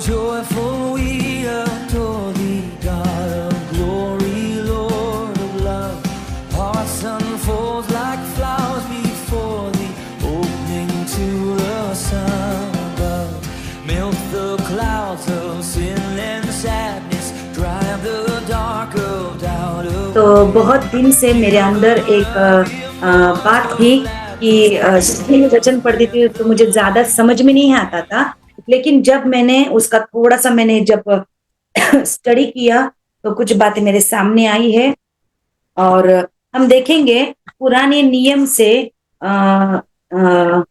joyful we adore thee, God of glory, Lord of love. Hearts unfold like flowers before thee, opening to the sun above. Melt the clouds of sin and sadness, drive the dark of doubt away. तो बहुत दिन से मेरे अंदर एक बात थी कि मैं वचन पढ़ती थी तो मुझे ज्यादा समझ में नहीं आता था, लेकिन जब मैंने उसका थोड़ा सा मैंने जब स्टडी किया तो कुछ बातें मेरे सामने आई है। और हम देखेंगे पुराने नियम से आ, आ,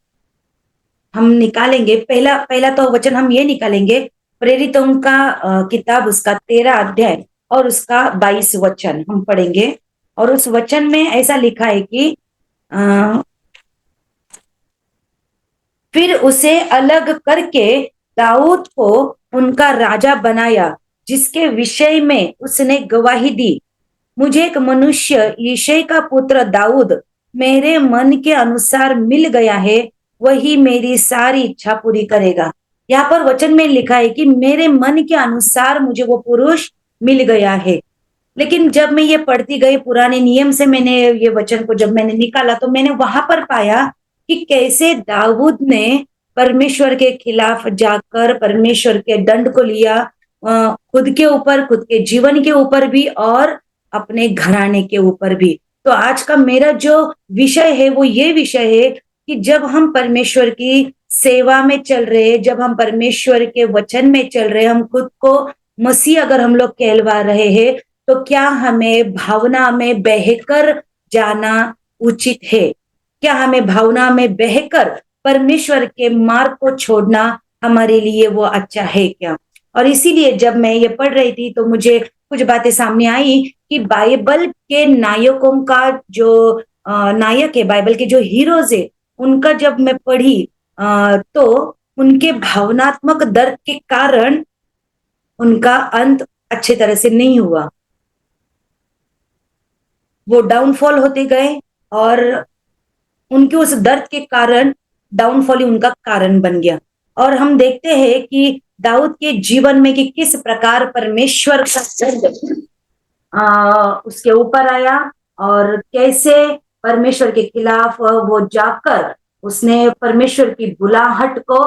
हम निकालेंगे पहला पहला तो वचन हम ये निकालेंगे प्रेरितों का किताब उसका 13 अध्याय और उसका 22 वचन हम पढ़ेंगे। और उस वचन में ऐसा लिखा है कि फिर उसे अलग करके दाऊद को उनका राजा बनाया, जिसके विषय में उसने गवाही दी, मुझे एक मनुष्य यिशै का पुत्र दाऊद मेरे मन के अनुसार मिल गया है, वही मेरी सारी इच्छा पूरी करेगा। यहाँ पर वचन में लिखा है कि मेरे मन के अनुसार मुझे वो पुरुष मिल गया है। लेकिन जब मैं ये पढ़ती गई पुराने नियम से मैंने ये वचन को जब मैंने निकाला तो मैंने वहां पर पाया कि कैसे दाऊद ने परमेश्वर के खिलाफ जाकर परमेश्वर के दंड को लिया, खुद के ऊपर, खुद के जीवन के ऊपर भी और अपने घराने के ऊपर भी। तो आज का मेरा जो विषय है वो ये विषय है कि जब हम परमेश्वर की सेवा में चल रहे, जब हम परमेश्वर के वचन में चल रहे, हम खुद को मसीह अगर हम लोग कहलवा रहे हैं तो क्या हमें भावना में बहकर जाना उचित है? क्या हमें भावना में बहकर परमेश्वर के मार्ग को छोड़ना हमारे लिए वो अच्छा है क्या? और इसीलिए जब मैं ये पढ़ रही थी तो मुझे कुछ बातें सामने आई कि बाइबल के नायकों का जो नायक है, बाइबल के जो हीरोज है, उनका जब मैं पढ़ी तो उनके भावनात्मक दर्द के कारण उनका अंत अच्छे तरह से नहीं हुआ। वो डाउनफॉल होते गए और उनके उस दर्द के कारण डाउनफॉल ही उनका कारण बन गया। और हम देखते हैं कि दाऊद के जीवन में कि किस प्रकार परमेश्वर का दर्द उसके ऊपर आया और कैसे परमेश्वर के खिलाफ वो जाकर उसने परमेश्वर की बुलाहट को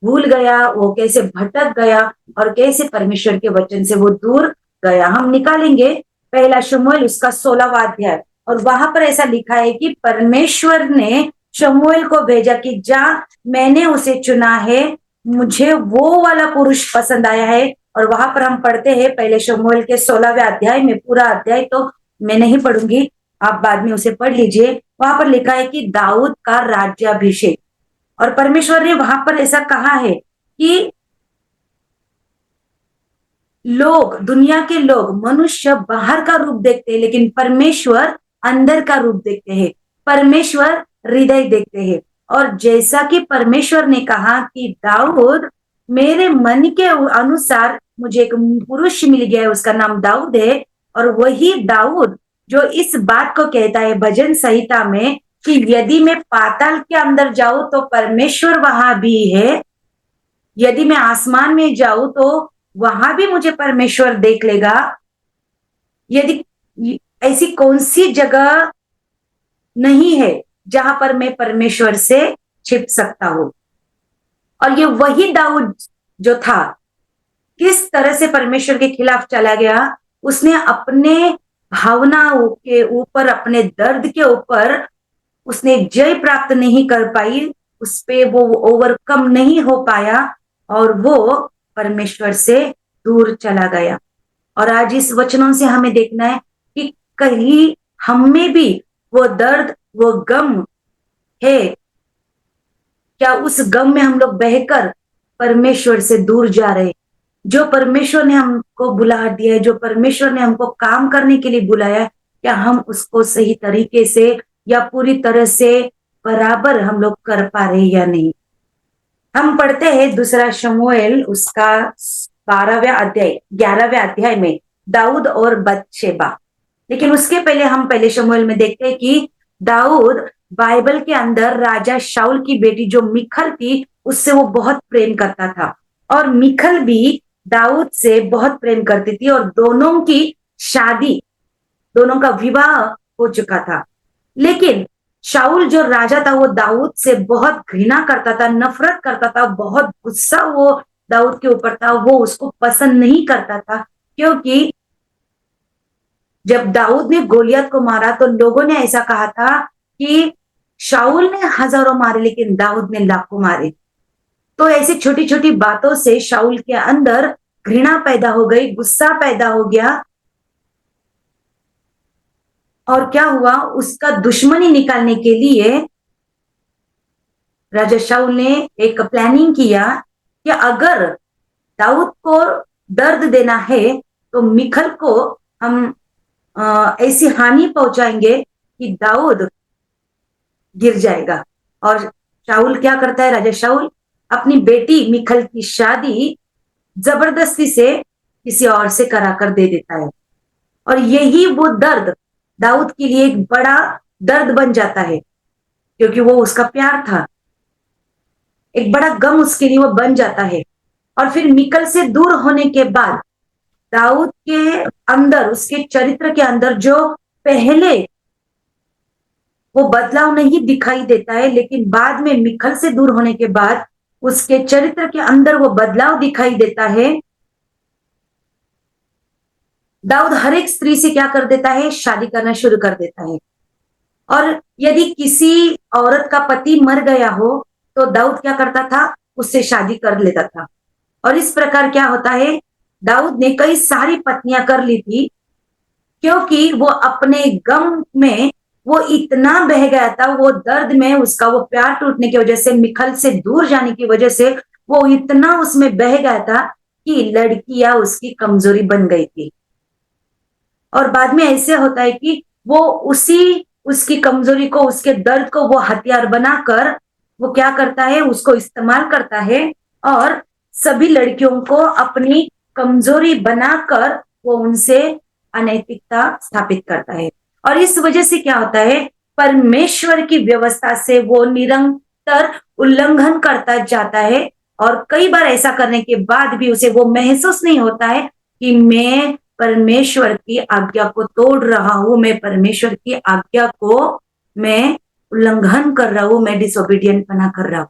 भूल गया, वो कैसे भटक गया और कैसे परमेश्वर के वचन से वो दूर गया। हम निकालेंगे पहला शमूएल उसका 16वां अध्याय और वहां पर ऐसा लिखा है कि परमेश्वर ने शमूएल को भेजा कि जा, मैंने उसे चुना है, मुझे वो वाला पुरुष पसंद आया है। और वहां पर हम पढ़ते हैं पहले शमूएल के 16वें अध्याय में, पूरा अध्याय तो मैं नहीं पढ़ूंगी, आप बाद में उसे पढ़ लीजिए। वहां पर लिखा है कि दाऊद का राज्याभिषेक। और परमेश्वर ने वहां पर ऐसा कहा है कि लोग, दुनिया के लोग, मनुष्य बाहर का रूप देखते हैं लेकिन परमेश्वर अंदर का रूप देखते हैं, परमेश्वर हृदय देखते हैं। और जैसा कि परमेश्वर ने कहा कि दाऊद मेरे मन के अनुसार मुझे एक पुरुष मिल गया है, उसका नाम दाऊद है। और वही दाऊद जो इस बात को कहता है भजन संहिता में कि यदि मैं पाताल के अंदर जाऊं तो परमेश्वर वहां भी है, यदि मैं आसमान में जाऊं तो वहां भी मुझे परमेश्वर देख लेगा। यदि ऐसी कौन सी जगह नहीं है जहां पर मैं परमेश्वर से छिप सकता हूं। और ये वही दाऊद जो था, किस तरह से परमेश्वर के खिलाफ चला गया, उसने अपने भावनाओं के ऊपर, अपने दर्द के ऊपर उसने जय प्राप्त नहीं कर पाई, उस पे वो ओवरकम नहीं हो पाया और वो परमेश्वर से दूर चला गया। और आज इस वचनों से हमें देखना है कि कहीं हम में भी वो दर्द, वो गम है क्या? उस गम में हम लोग बहकर परमेश्वर से दूर जा रहे? जो परमेश्वर ने हमको बुला दिया है, जो परमेश्वर ने हमको काम करने के लिए बुलाया, क्या हम उसको सही तरीके से या पूरी तरह से बराबर हम लोग कर पा रहे या नहीं? हम पढ़ते हैं दूसरा शमूएल उसका 11वें अध्याय में दाऊद और बतशेबा। लेकिन उसके पहले हम पहले शमूएल में देखते हैं कि दाऊद बाइबल के अंदर राजा शाऊल की बेटी जो मिखल थी उससे वो बहुत प्रेम करता था। और मिखल भी दाऊद से बहुत प्रेम करती थी और दोनों की शादी, दोनों का विवाह हो चुका था। लेकिन शाऊल जो राजा था वो दाऊद से बहुत घृणा करता था, नफरत करता था, बहुत गुस्सा वो दाऊद के ऊपर था, वो उसको पसंद नहीं करता था। क्योंकि जब दाऊद ने गोलियत को मारा तो लोगों ने ऐसा कहा था कि शाऊल ने हजारों मारे लेकिन दाऊद ने लाखों मारे। तो ऐसी छोटी छोटी बातों से शाऊल के अंदर घृणा पैदा हो गई, गुस्सा पैदा हो गया। और क्या हुआ, उसका दुश्मनी निकालने के लिए राजा शाऊल ने एक प्लानिंग किया कि अगर दाऊद को दर्द देना है तो मिखल को हम ऐसी हानि पहुंचाएंगे कि दाऊद गिर जाएगा। और शाऊल क्या करता है, राजा शाऊल अपनी बेटी मिखल की शादी जबरदस्ती से किसी और से कराकर दे देता है। और यही वो दर्द दाऊद के लिए एक बड़ा दर्द बन जाता है, क्योंकि वो उसका प्यार था, एक बड़ा गम उसके लिए वो बन जाता है। और फिर मिकल से दूर होने के बाद दाऊद के अंदर, उसके चरित्र के अंदर जो पहले वो बदलाव नहीं दिखाई देता है, लेकिन बाद में मिखल से दूर होने के बाद उसके चरित्र के अंदर वो बदलाव दिखाई देता है। दाऊद हर एक स्त्री से क्या कर देता है, शादी करना शुरू कर देता है। और यदि किसी औरत का पति मर गया हो तो दाऊद क्या करता था, उससे शादी कर लेता था। और इस प्रकार क्या होता है, दाऊद ने कई सारी पत्नियां कर ली थी, क्योंकि वो अपने गम में वो इतना बह गया था, वो दर्द में, उसका वो प्यार टूटने की वजह से, मिखल से दूर जाने की वजह से वो इतना उसमें बह गया था कि लड़कियां उसकी कमजोरी बन गई थी। और बाद में ऐसे होता है कि वो उसकी कमजोरी को, उसके दर्द को वो हथियार बनाकर वो क्या करता है, उसको इस्तेमाल करता है और सभी लड़कियों को अपनी कमजोरी बनाकर वो उनसे अनैतिकता स्थापित करता है। और इस वजह से क्या होता है, परमेश्वर की व्यवस्था से वो निरंतर उल्लंघन करता जाता है। और कई बार ऐसा करने के बाद भी उसे वो महसूस नहीं होता है कि मैं परमेश्वर की आज्ञा को तोड़ रहा हूं, मैं परमेश्वर की आज्ञा को मैं उल्लंघन कर रहा हूं, मैं डिसोबीडियंट बना कर रहा हूं।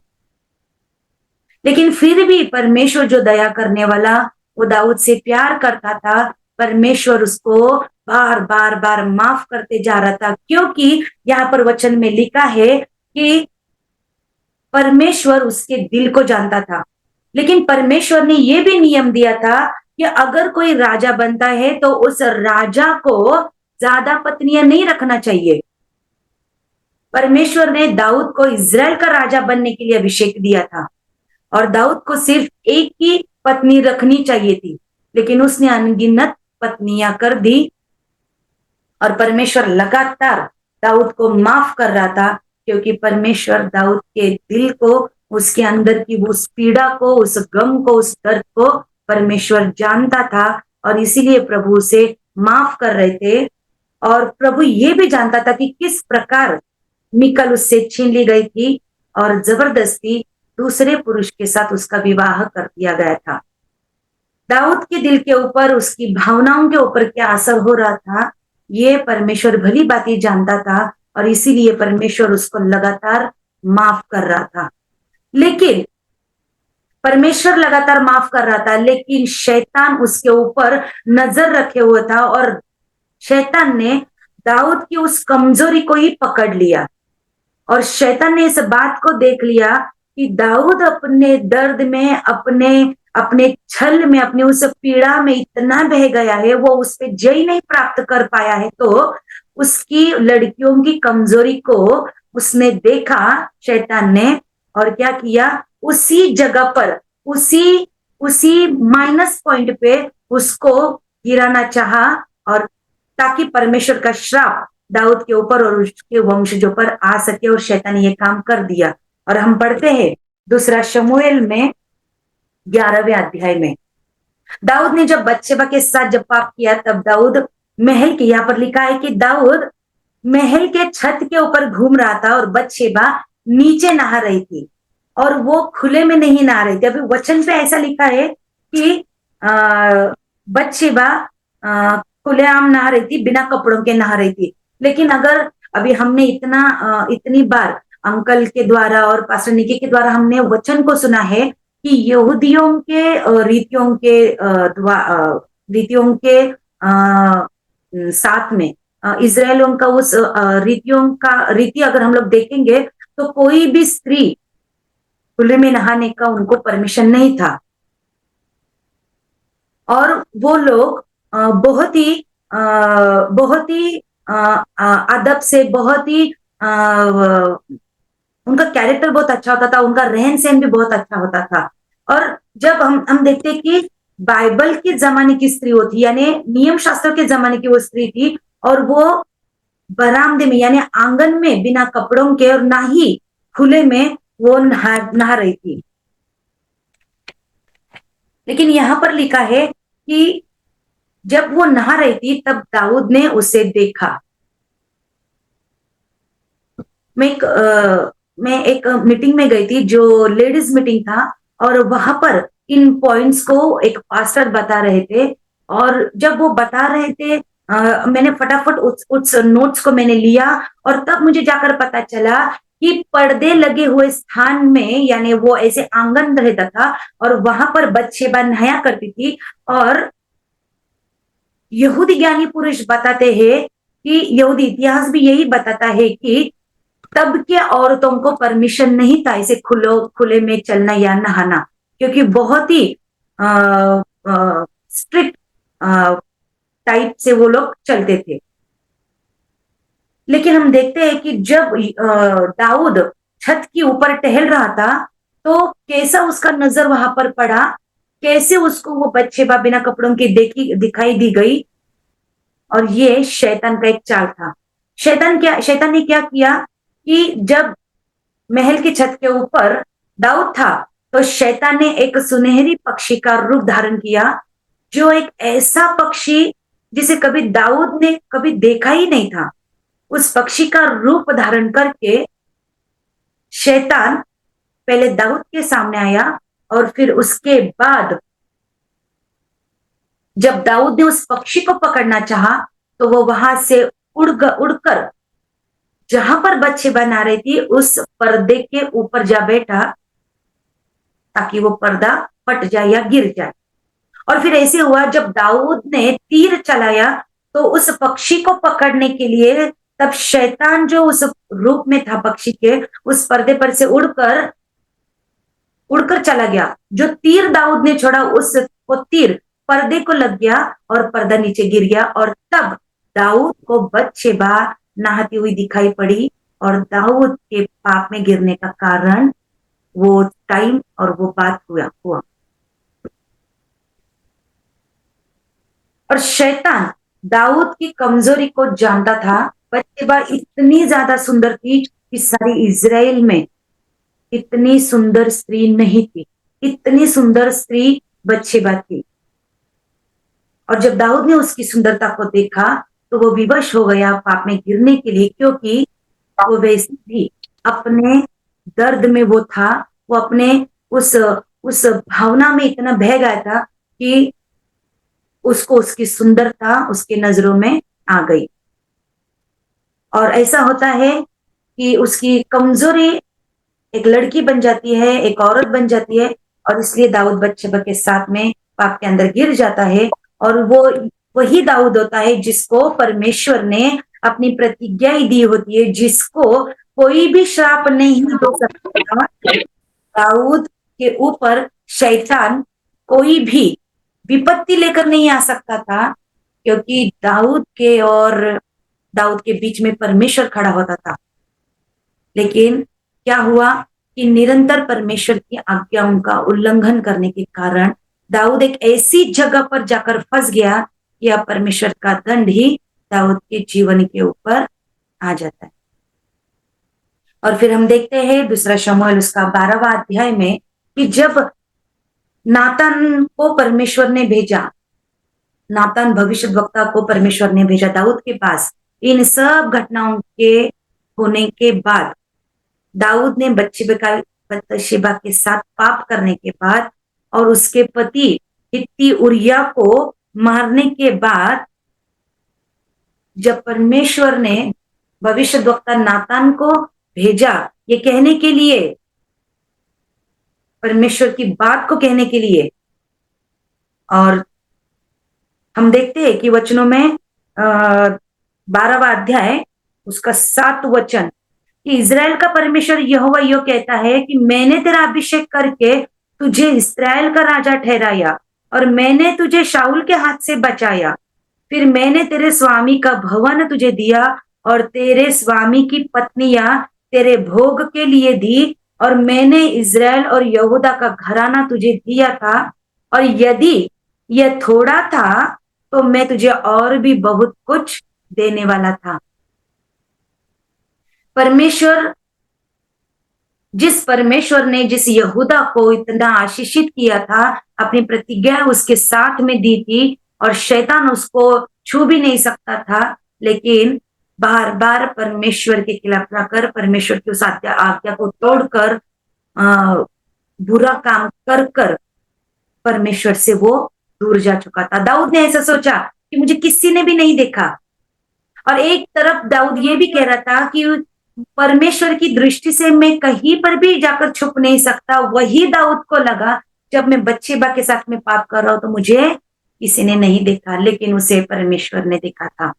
लेकिन फिर भी परमेश्वर जो दया करने वाला, वो दाऊद से प्यार करता था। परमेश्वर उसको बार बार बार माफ करते जा रहा था, क्योंकि यहाँ पर वचन में लिखा है कि परमेश्वर उसके दिल को जानता था। लेकिन परमेश्वर ने यह भी नियम दिया था कि अगर कोई राजा बनता है तो उस राजा को ज्यादा पत्नियां नहीं रखना चाहिए। परमेश्वर ने दाऊद को इज़राइल का राजा बनने के लिए अभिषेक दिया था और दाऊद को सिर्फ एक ही पत्नी रखनी चाहिए थी, लेकिन उसने अनगिनत पत्नियां कर दी। और परमेश्वर लगातार दाऊद को माफ कर रहा था, क्योंकि परमेश्वर दाऊद के दिल को, उसके अंदर की उस पीड़ा को, उस गम को, उस दर्द को परमेश्वर जानता था और इसीलिए प्रभु उसे माफ कर रहे थे। और प्रभु ये भी जानता था कि किस प्रकार मिकल उससे छीन ली गई थी और जबरदस्ती दूसरे पुरुष के साथ उसका विवाह कर दिया गया था। दाऊद के दिल के ऊपर, उसकी भावनाओं के ऊपर क्या असर हो रहा था, ये परमेश्वर भली बात जानता था और इसीलिए परमेश्वर उसको लगातार माफ कर रहा था। लेकिन परमेश्वर लगातार माफ कर रहा था, लेकिन शैतान उसके ऊपर नजर रखे हुआ था और शैतान ने दाऊद की उस कमजोरी को ही पकड़ लिया। और शैतान ने इस बात को देख लिया कि दाऊद अपने दर्द में, अपने छल में, अपनी उस पीड़ा में इतना बह गया है, वो उस पर जय नहीं प्राप्त कर पाया है। तो उसकी लड़कियों की कमजोरी को उसने देखा शैतान ने, और क्या किया, उसी जगह पर, उसी माइनस पॉइंट पे उसको गिराना चाहा, और ताकि परमेश्वर का श्राप दाऊद के ऊपर और उसके वंशजों पर आ सके। और शैतान ये काम कर दिया। और हम पढ़ते हैं दूसरा शमूएल में 11वें अध्याय में, दाऊद ने जब बत्शेबा के साथ जब पाप किया, तब दाऊद महल के, यहाँ पर लिखा है कि दाऊद महल के छत के ऊपर घूम रहा था और बत्शेबा नीचे नहा रही थी। और वो खुले में नहीं नहा रही थी। अभी वचन पे ऐसा लिखा है कि बत्शेबा खुलेआम नहा रही थी, बिना कपड़ों के नहा रही थी। लेकिन अगर अभी हमने इतनी बार अंकल के द्वारा और पास्टर निकी के द्वारा हमने वचन को सुना है कि यहूदियों के रीतियों के साथ में इजरायलियों का उस रीति अगर हम लोग देखेंगे तो कोई भी स्त्री खुले में नहाने का उनको परमिशन नहीं था। और वो लोग बहुत ही अदब से, बहुत ही उनका कैरेक्टर बहुत अच्छा होता था, उनका रहन सहन भी बहुत अच्छा होता था। और जब हम देखते हैं कि बाइबल के जमाने की स्त्री होती, यानी नियम शास्त्र के जमाने की वो स्त्री थी, और वो बरामदे में यानी आंगन में बिना कपड़ों के और ना ही खुले में वो नहा रही थी। लेकिन यहां पर लिखा है कि जब वो नहा रही थी तब दाऊद ने उसे देखा। मैं एक मीटिंग में गई थी, जो लेडीज मीटिंग था, और वहां पर इन पॉइंट्स को एक पास्टर बता रहे थे। और जब वो बता रहे थे मैंने फटाफट उस नोट्स को मैंने लिया, और तब मुझे जाकर पता चला कि पर्दे लगे हुए स्थान में, यानी वो ऐसे आंगन रहता था और वहां पर बत्शेबा नहाया करती थी। और यहूदी ज्ञानी पुरुष बताते हैं कि यहूदी इतिहास भी यही बताता है कि तब के औरतों को परमिशन नहीं था ऐसे खुले में चलना या नहाना, क्योंकि बहुत ही स्ट्रिक्ट टाइप से वो लोग चलते थे। लेकिन हम देखते हैं कि जब दाऊद छत के ऊपर टहल रहा था तो कैसा उसका नजर वहां पर पड़ा, कैसे उसको वो बत्शेबा बिना कपड़ों की दिखाई दी गई। और ये शैतान का एक चाल था। शैतान ने क्या किया कि जब महल की छत के ऊपर दाऊद था तो शैतान ने एक सुनहरी पक्षी का रूप धारण किया, जो एक ऐसा पक्षी जिसे कभी दाऊद ने कभी देखा ही नहीं था। उस पक्षी का रूप धारण करके शैतान पहले दाऊद के सामने आया, और फिर उसके बाद जब दाऊद ने उस पक्षी को पकड़ना चाहा तो वो वहां से उड़कर जहां पर बत्शेबा नहा रही थी उस पर्दे के ऊपर जा बैठा, ताकि वो पर्दा फट जाए या गिर जाए। और फिर ऐसे हुआ, जब दाऊद ने तीर चलाया तो उस पक्षी को पकड़ने के लिए तब शैतान जो उस रूप में था पक्षी के, उस पर्दे पर से उड़कर चला गया। जो तीर दाऊद ने छोड़ा वो तीर पर्दे को लग गया और पर्दा नीचे गिर गया। और तब दाऊद को बत्शेबा नहाती हुई दिखाई पड़ी, और दाऊद के पाप में गिरने का कारण वो टाइम और वो बात हुआ। और शैतान दाऊद की कमजोरी को जानता था। बत्शेबा इतनी ज्यादा सुंदर थी कि सारी इजराइल में इतनी सुंदर स्त्री नहीं थी, इतनी सुंदर स्त्री बत्शेबा थी। और जब दाऊद ने उसकी सुंदरता को देखा तो वो विवश हो गया पाप में गिरने के लिए, क्योंकि वो वैसे भी अपने दर्द में वो था, वो अपने उस भावना में इतना बह गया था कि उसको उसकी सुंदरता उसके नजरों में आ गई। और ऐसा होता है कि उसकी कमजोरी एक लड़की बन जाती है, एक औरत बन जाती है, और इसलिए दाऊद बत्शेबा के साथ में पाप के अंदर गिर जाता है। और वो वही दाऊद होता है जिसको परमेश्वर ने अपनी प्रतिज्ञा दी होती है, जिसको कोई भी श्राप नहीं दे सकता। दाऊद के ऊपर शैतान कोई भी विपत्ति लेकर नहीं आ सकता था, क्योंकि दाऊद के बीच में परमेश्वर खड़ा होता था। लेकिन क्या हुआ कि निरंतर परमेश्वर की आज्ञाओं का उल्लंघन करने के कारण दाऊद एक ऐसी जगह पर जाकर फंस गया कि अब परमेश्वर का दंड ही दाऊद के जीवन के ऊपर आ जाता है। और फिर हम देखते हैं दूसरा शमूएल उसका 12वां अध्याय में कि जब नातान को परमेश्वर ने भेजा, नातान भविष्यद्वक्ता को परमेश्वर ने भेजा दाऊद के पास। इन सब घटनाओं के होने के बाद दाऊद ने बत्शेबा के साथ पाप करने के बाद और उसके पति हित्ती उरिया को मारने के बाद जब परमेश्वर ने भविष्यद्वक्ता नातान को भेजा ये कहने के लिए, परमेश्वर की बात को कहने के लिए, और हम देखते हैं कि वचनों में 12वां अध्याय उसका 7 वचन कि इज़राइल का परमेश्वर यहोवा यो कहता है कि मैंने तेरा अभिषेक करके तुझे इस्राएल का राजा ठहराया और मैंने तुझे शाऊल के हाथ से बचाया। फिर मैंने तेरे स्वामी का भवन तुझे दिया और तेरे स्वामी की पत्नियां तेरे भोग के लिए दी और मैंने इज़राइल और यहूदा का घराना तुझे दिया था और यदि यह थोड़ा था तो मैं तुझे और भी बहुत कुछ देने वाला था। जिस परमेश्वर ने जिस यहूदा को इतना आशीषित किया था, अपनी प्रतिज्ञा उसके साथ में दी थी और शैतान उसको छू भी नहीं सकता था, लेकिन बार बार परमेश्वर के खिलाफ जाकर परमेश्वर की उस आज्ञा को तोड़कर बुरा काम कर कर परमेश्वर से वो दूर जा चुका था। दाऊद ने ऐसा सोचा कि मुझे किसी ने भी नहीं देखा, और एक तरफ दाऊद ये भी कह रहा था कि परमेश्वर की दृष्टि से मैं कहीं पर भी जाकर छुप नहीं सकता। वही दाऊद को लगा जब मैं बत्शेबा के साथ में पाप कर रहा हूं तो मुझे किसी ने नहीं देखा, लेकिन उसे परमेश्वर ने देखा था।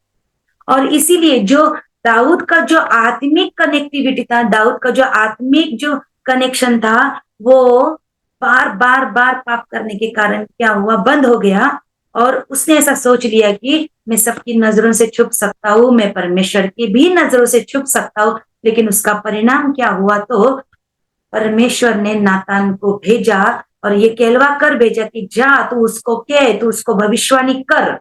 और इसीलिए जो दाऊद का जो आत्मिक कनेक्टिविटी था, दाऊद का जो आत्मिक जो कनेक्शन था, वो बार बार बार पाप करने के कारण क्या हुआ, बंद हो गया। और उसने ऐसा सोच लिया कि मैं सबकी नजरों से छुप सकता हूं, मैं परमेश्वर की भी नजरों से छुप सकता हूं। लेकिन उसका परिणाम क्या हुआ, तो परमेश्वर ने नातान को भेजा और ये कहलवा कर भेजा कि जा तू उसको कह, तू उसको भविष्यवाणी कर।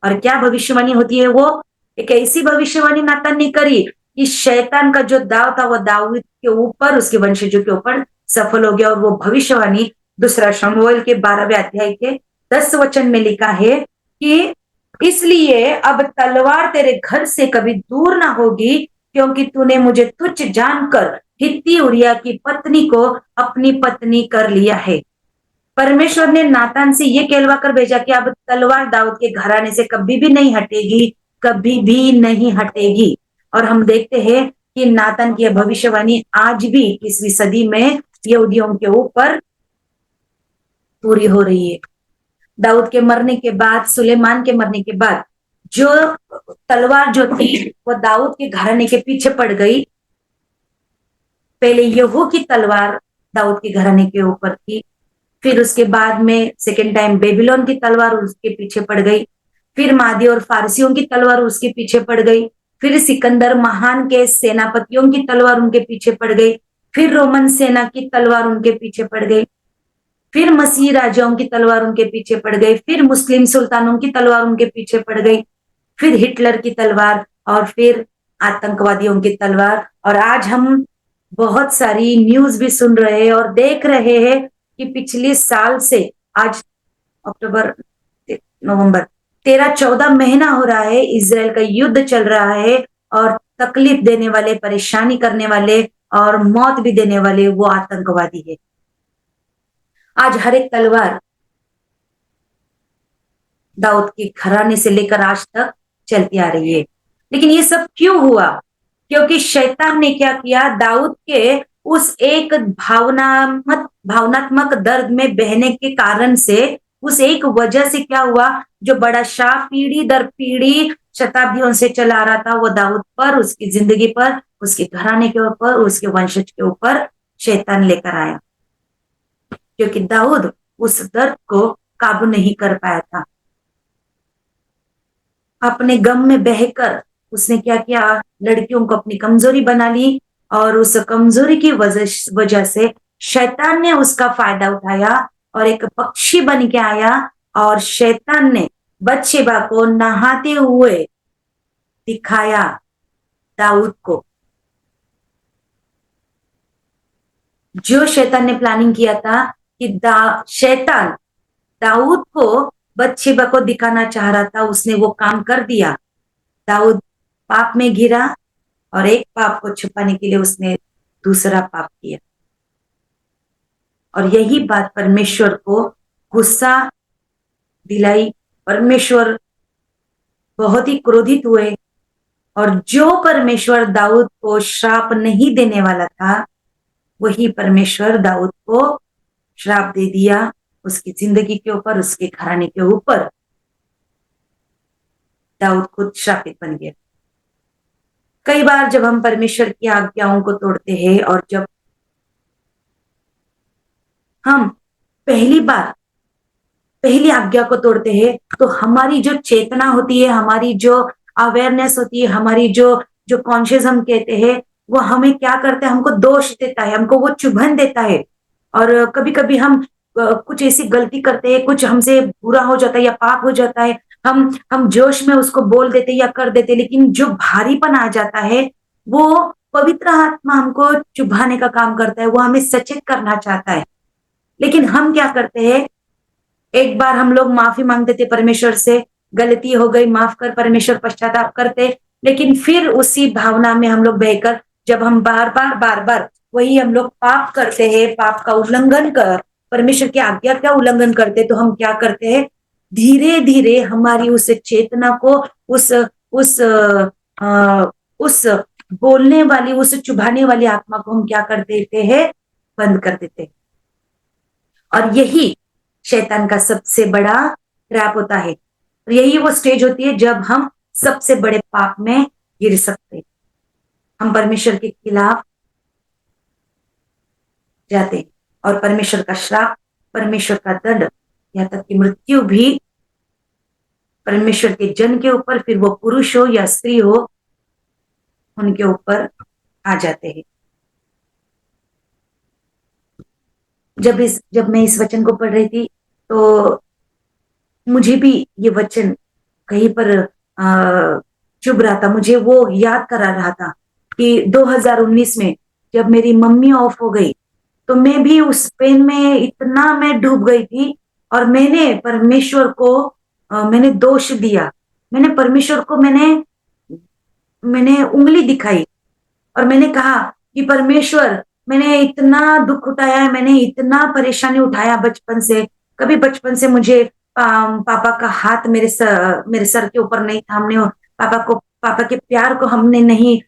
और क्या भविष्यवाणी होती है, वो एक ऐसी भविष्यवाणी नातान ने करी कि शैतान का जो दाव था वो दाऊद के ऊपर, उसके वंशजों के ऊपर सफल हो गया। और वो भविष्यवाणी दूसरा शमूएल के 12वें अध्याय के 10 वचन में लिखा है कि इसलिए अब तलवार तेरे घर से कभी दूर ना होगी, क्योंकि तूने मुझे तुच्छ जानकर हित्ती उरिया की पत्नी को अपनी पत्नी कर लिया है। परमेश्वर ने नातान से यह कहलवा कर भेजा कि अब तलवार दाऊद के घराने से कभी भी नहीं हटेगी, कभी भी नहीं हटेगी। और हम देखते हैं कि नातान की भविष्यवाणी आज भी 21वीं सदी में यहूदियों के ऊपर पूरी हो रही है। दाऊद के मरने के बाद, सुलेमान के मरने के बाद जो तलवार जो थी वो दाऊद के घराने के पीछे पड़ गई। पहले यहू की तलवार दाऊद के घराने के ऊपर थी, फिर उसके बाद में सेकेंड टाइम बेबीलोन की तलवार उसके पीछे पड़ गई, फिर मादी और फारसियों की तलवार उसके पीछे पड़ गई, फिर सिकंदर महान के सेनापतियों की तलवार उनके पीछे पड़ गई, फिर रोमन सेना की तलवार उनके पीछे पड़ गई, फिर मसीह राजाओं की तलवार उनके पीछे पड़ गई, फिर मुस्लिम सुल्तानों की तलवार उनके पीछे पड़ गई, फिर हिटलर की तलवार, और फिर आतंकवादियों की तलवार। और आज हम बहुत सारी न्यूज भी सुन रहे हैं और देख रहे हैं कि पिछले साल से आज अक्टूबर नवंबर 13-14 महीना हो रहा है, इजराइल का युद्ध चल रहा है और तकलीफ देने वाले, परेशानी करने वाले और मौत भी देने वाले वो आतंकवादी है। आज हर एक तलवार दाऊद के घराने से लेकर आज तक चलती आ रही है। लेकिन ये सब क्यों हुआ? क्योंकि शैतान ने क्या किया, दाऊद के उस एक भावनात्मक दर्द में बहने के कारण से, उस एक वजह से क्या हुआ, जो बड़ा शाप पीढ़ी दर पीढ़ी शताब्दियों से चला आ रहा था वो दाऊद पर, उसकी जिंदगी पर, उसके घराने के ऊपर, उसके वंशज के ऊपर शैतान लेकर आया। क्योंकि दाऊद उस दर्द को काबू नहीं कर पाया था। अपने गम में बहकर उसने क्या किया, लड़कियों को अपनी कमजोरी बना ली और उस कमजोरी की वजह से शैतान ने उसका फायदा उठाया और एक पक्षी बन के आया और शैतान ने बत्शेबा को नहाते हुए दिखाया दाऊद को। जो शैतान ने प्लानिंग किया था कि शैतान दाऊद को बत्शेबा को दिखाना चाह रहा था, उसने वो काम कर दिया। दाऊद पाप में गिरा और एक पाप को छुपाने के लिए उसने दूसरा पाप किया। और यही बात परमेश्वर को गुस्सा दिलाई। परमेश्वर बहुत ही क्रोधित हुए और जो परमेश्वर दाऊद को श्राप नहीं देने वाला था, वही परमेश्वर दाऊद को श्राप दे दिया, उसकी जिंदगी के ऊपर, उसके घराने के ऊपर। दाऊद खुद श्रापित बन गया। कई बार जब हम परमेश्वर की आज्ञाओं को तोड़ते हैं और जब हम पहली आज्ञा को तोड़ते हैं, तो हमारी जो चेतना होती है, हमारी जो अवेयरनेस होती है, हमारी जो जो कॉन्शियस हम कहते हैं, वो हमें क्या करता है, हमको दोष देता है, हमको वो चुभन देता है। और कभी कभी हम कुछ ऐसी गलती करते हैं, कुछ हमसे बुरा हो जाता है या पाप हो जाता है, हम जोश में उसको बोल देते या कर देते, लेकिन जो भारीपन आ जाता है, वो पवित्र आत्मा हमको चुभाने का काम करता है, वो हमें सचेत करना चाहता है। लेकिन हम क्या करते हैं, एक बार हम लोग माफी मांगते थे परमेश्वर से, गलती हो गई, माफ कर, परमेश्वर पश्चाताप करते, लेकिन फिर उसी भावना में हम लोग बहकर जब हम बार बार वही हम लोग पाप करते हैं, पाप का उल्लंघन कर, परमेश्वर की आज्ञा का उल्लंघन करते, तो हम क्या करते हैं, धीरे धीरे हमारी उस चेतना को, उस उस बोलने वाली, उस चुभाने वाली आत्मा को हम क्या कर देते हैं, बंद कर देते हैं। और यही शैतान का सबसे बड़ा ट्रैप होता है। और यही वो स्टेज होती है जब हम सबसे बड़े पाप में गिर सकते, हम परमेश्वर के खिलाफ जाते और परमेश्वर का श्राप, परमेश्वर का दंड, यहाँ तक कि मृत्यु भी परमेश्वर के जन के ऊपर, फिर वो पुरुष हो या स्त्री हो, उनके ऊपर आ जाते हैं। जब मैं इस वचन को पढ़ रही थी, तो मुझे भी ये वचन कहीं पर चुभ रहा था, मुझे वो याद करा रहा था कि 2019 में जब मेरी मम्मी ऑफ हो गई, तो मैं भी उस पेन में इतना मैं डूब गई थी, और मैंने परमेश्वर को मैंने दोष दिया, मैंने परमेश्वर को मैंने उंगली दिखाई, और मैंने कहा कि परमेश्वर, मैंने इतना दुख उठाया है, मैंने इतना परेशानी उठाया बचपन से, कभी बचपन से मुझे पापा का हाथ मेरे सर के ऊपर नहीं था, हमने पापा के प्यार को हमने नहीं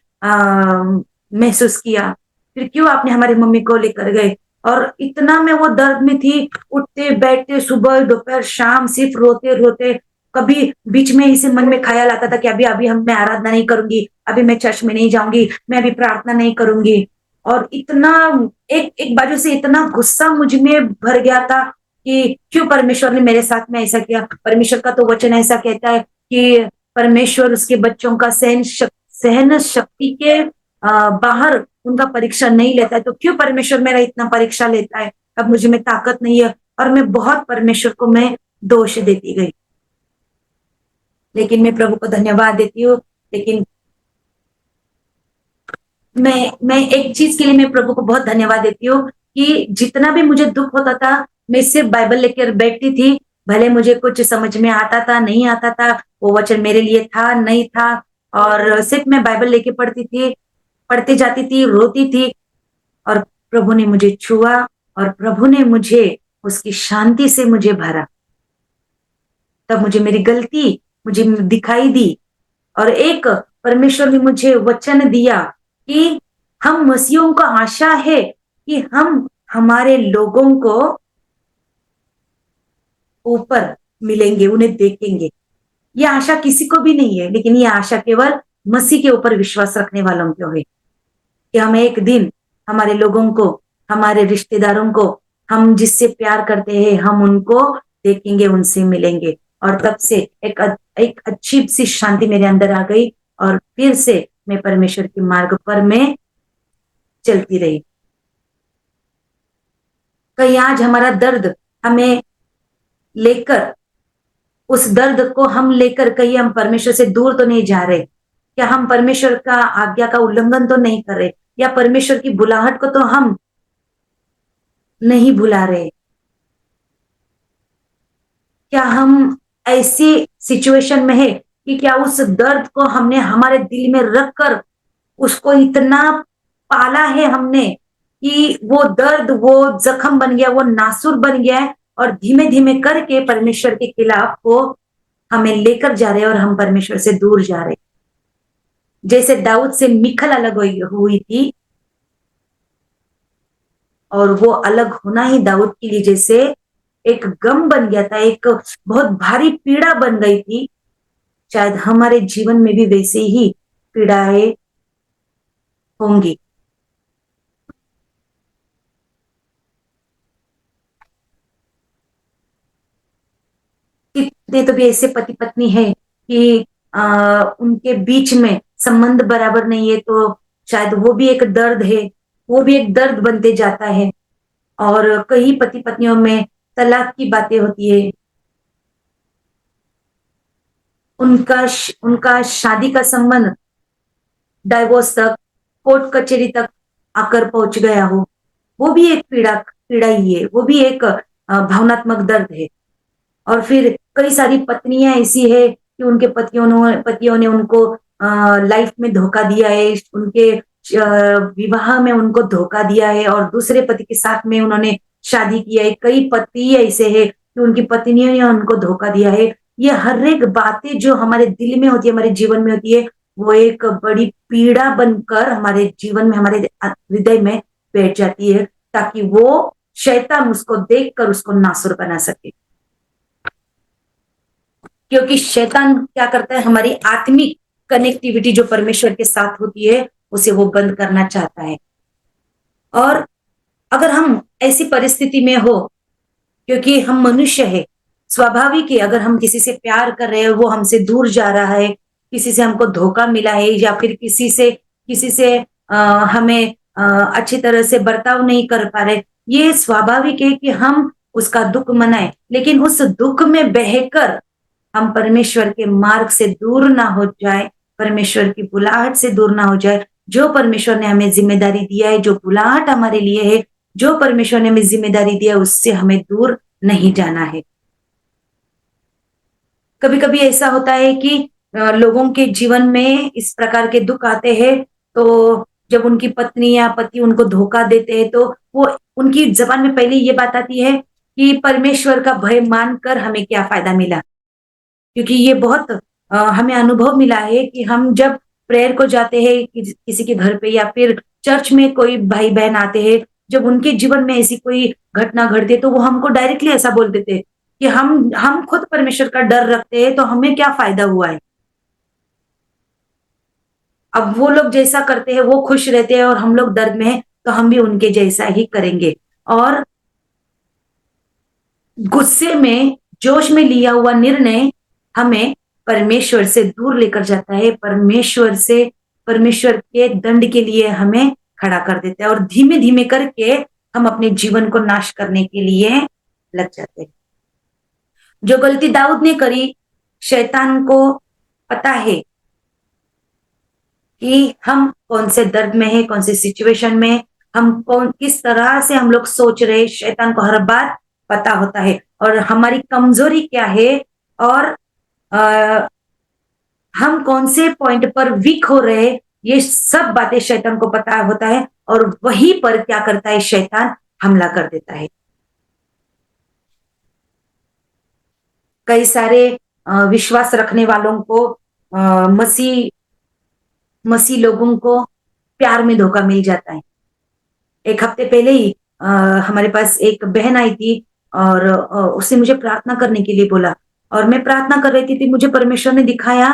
महसूस किया, फिर क्यों आपने हमारी मम्मी को लेकर गए। और इतना मैं वो दर्द में थी, उठते बैठते, सुबह दोपहर शाम सिर्फ रोते रोते, कभी बीच में इसे मन में ख्याल आता था कि अभी मैं आराधना नहीं करूंगी, अभी मैं चर्च में नहीं जाऊंगी, मैं अभी प्रार्थना नहीं करूंगी। और इतना एक बाजू से इतना गुस्सा मुझ में भर गया था कि क्यों परमेश्वर ने मेरे साथ में ऐसा किया। परमेश्वर का तो वचन ऐसा कहता है कि परमेश्वर उसके बच्चों का सहन शक्ति के बाहर उनका परीक्षा नहीं लेता है, तो क्यों परमेश्वर मेरा इतना परीक्षा लेता है, अब मुझे में ताकत नहीं है। और मैं बहुत परमेश्वर को मैं दोष देती गई, लेकिन मैं प्रभु को धन्यवाद देती हूँ। लेकिन मैं एक चीज के लिए मैं प्रभु को बहुत धन्यवाद देती हूँ कि जितना भी मुझे दुख होता था, मैं सिर्फ बाइबल लेकर बैठती थी, भले मुझे कुछ समझ में आता था नहीं आता था, वो वचन मेरे लिए था नहीं था, और सिर्फ मैं बाइबल लेके पढ़ती थी, पढ़ते जाती थी, रोती थी, और प्रभु ने मुझे छुआ और प्रभु ने मुझे उसकी शांति से मुझे भरा। तब मुझे मेरी गलती मुझे दिखाई दी, और एक परमेश्वर ने मुझे वचन दिया कि हम मसीहों को आशा है कि हम हमारे लोगों को ऊपर मिलेंगे, उन्हें देखेंगे। यह आशा किसी को भी नहीं है, लेकिन यह आशा केवल मसीह के ऊपर विश्वास रखने वालों को है कि हम एक दिन हमारे लोगों को, हमारे रिश्तेदारों को, हम जिससे प्यार करते हैं, हम उनको देखेंगे, उनसे मिलेंगे। और तब से एक अच्छी सी शांति मेरे अंदर आ गई, और फिर से मैं परमेश्वर के मार्ग पर मैं चलती रही। कहीं आज हमारा दर्द हमें लेकर, उस दर्द को हम लेकर कहीं हम परमेश्वर से दूर तो नहीं जा रहे, क्या हम परमेश्वर का आज्ञा का उल्लंघन तो नहीं कर रहे, या परमेश्वर की बुलाहट को तो हम नहीं भुला रहे। क्या हम ऐसी सिचुएशन में है कि क्या उस दर्द को हमने हमारे दिल में रखकर उसको इतना पाला है हमने कि वो दर्द, वो जख्म बन गया, वो नासूर बन गया है और धीमे धीमे करके परमेश्वर के खिलाफ वो हमें लेकर जा रहे हैं और हम परमेश्वर से दूर जा रहे हैं। जैसे दाऊद से मिखल अलग हुई थी और वो अलग होना ही दाऊद के लिए जैसे एक गम बन गया था, एक बहुत भारी पीड़ा बन गई थी, शायद हमारे जीवन में भी वैसे ही पीड़ाएं होंगी। कितने तो भी ऐसे पति पत्नी है कि उनके बीच में संबंध बराबर नहीं है, तो शायद वो भी एक दर्द है, वो भी एक दर्द बनते जाता है। और कई पति पत्नियों में तलाक की बातें होती है, उनका शादी का संबंध डाइवोर्स तक, कोर्ट कचहरी तक आकर पहुंच गया हो, वो भी एक पीड़ा ही है, वो भी एक भावनात्मक दर्द है। और फिर कई सारी पत्नियां ऐसी है कि उनके पतियों ने उनको लाइफ में धोखा दिया है, उनके विवाह में उनको धोखा दिया है और दूसरे पति के साथ में उन्होंने शादी किया है। कई पति ऐसे है कि उनकी पत्नियों ने उनको धोखा दिया है। ये हर एक बातें जो हमारे दिल में होती है, हमारे जीवन में होती है, वो एक बड़ी पीड़ा बनकर हमारे जीवन में, हमारे हृदय में बैठ जाती है, ताकि वो शैतान उसको देखकर उसको नासुर बना सके। क्योंकि शैतान क्या करता है, हमारी आत्मिक कनेक्टिविटी जो परमेश्वर के साथ होती है उसे वो बंद करना चाहता है। और अगर हम ऐसी परिस्थिति में हो, क्योंकि हम मनुष्य है, स्वाभाविक है, अगर हम किसी से प्यार कर रहे हैं, वो हमसे दूर जा रहा है, किसी से हमको धोखा मिला है या फिर किसी से हमें अच्छी तरह से बर्ताव नहीं कर पा रहे, ये स्वाभाविक है कि हम उसका दुख मनाएं। लेकिन उस दुख में बहकर हम परमेश्वर के मार्ग से दूर ना हो जाए, परमेश्वर की बुलाहट से दूर ना हो जाए। जो परमेश्वर ने हमें जिम्मेदारी दिया है, जो बुलाहट हमारे लिए है, जो परमेश्वर ने हमें जिम्मेदारी दिया है, उससे हमें दूर नहीं जाना है। कभी कभी ऐसा होता है कि लोगों के जीवन में इस प्रकार के दुख आते हैं, तो जब उनकी पत्नी या पति उनको धोखा देते हैं, तो वो उनकी जबान में पहले ये बात आती है कि परमेश्वर का भय मानकर हमें क्या फायदा मिला। क्योंकि ये बहुत हमें अनुभव मिला है कि हम जब प्रेयर को जाते हैं किसी के घर पे या फिर चर्च में कोई भाई बहन आते हैं, जब उनके जीवन में ऐसी कोई घटना घटती है, तो वो हमको डायरेक्टली ऐसा बोल देते हैं कि हम खुद परमेश्वर का डर रखते हैं, तो हमें क्या फायदा हुआ है। अब वो लोग जैसा करते हैं वो खुश रहते हैं और हम लोग दर्द में हैं, तो हम भी उनके जैसा ही करेंगे। और गुस्से में, जोश में लिया हुआ निर्णय हमें परमेश्वर से दूर लेकर जाता है, परमेश्वर के दंड के लिए हमें खड़ा कर देता है और धीमे धीमे करके हम अपने जीवन को नाश करने के लिए लग जाते हैं। जो गलती दाऊद ने करी, शैतान को पता है कि हम कौन से दर्द में है, कौन से सिचुएशन में, किस तरह से हम लोग सोच रहे, शैतान को हर बात पता होता है और हमारी कमजोरी क्या है और हम कौन से पॉइंट पर वीक हो रहे, ये सब बातें शैतान को पता होता है और वहीं पर क्या करता है, शैतान हमला कर देता है। कई सारे विश्वास रखने वालों को, मसीह लोगों को प्यार में धोखा मिल जाता है। एक हफ्ते पहले ही हमारे पास एक बहन आई थी और उसने मुझे प्रार्थना करने के लिए बोला और मैं प्रार्थना कर रही थी। मुझे परमेश्वर ने दिखाया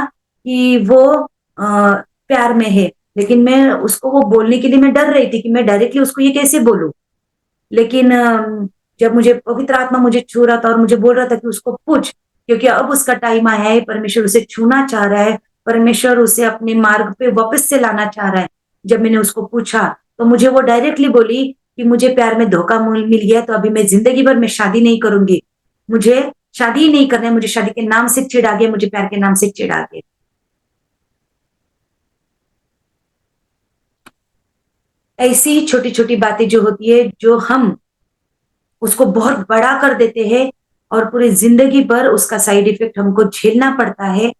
कि वो प्यार में है, लेकिन मैं उसको वो बोलने के लिए मैं डर रही थी कि मैं डायरेक्टली उसको ये कैसे बोलूं। लेकिन जब मुझे पवित्र आत्मा मुझे छू रहा था और मुझे बोल रहा था कि उसको पूछ, क्योंकि अब उसका टाइम आया है, परमेश्वर उसे छूना चाह रहा है, परमेश्वर उसे अपने मार्ग पे वापस से लाना चाह रहा है। जब मैंने उसको पूछा तो मुझे वो डायरेक्टली बोली कि मुझे प्यार में धोखा मिल गया, तो अभी मैं जिंदगी भर में शादी नहीं करूंगी, मुझे शादी ही नहीं करना है, मुझे शादी के नाम से चिढ़ आ गया, मुझे प्यार के नाम से चिढ़ आ गया। ऐसी छोटी छोटी बातें जो होती है, जो हम उसको बहुत बड़ा कर देते हैं और पूरी जिंदगी भर उसका साइड इफेक्ट हमको झेलना पड़ता है।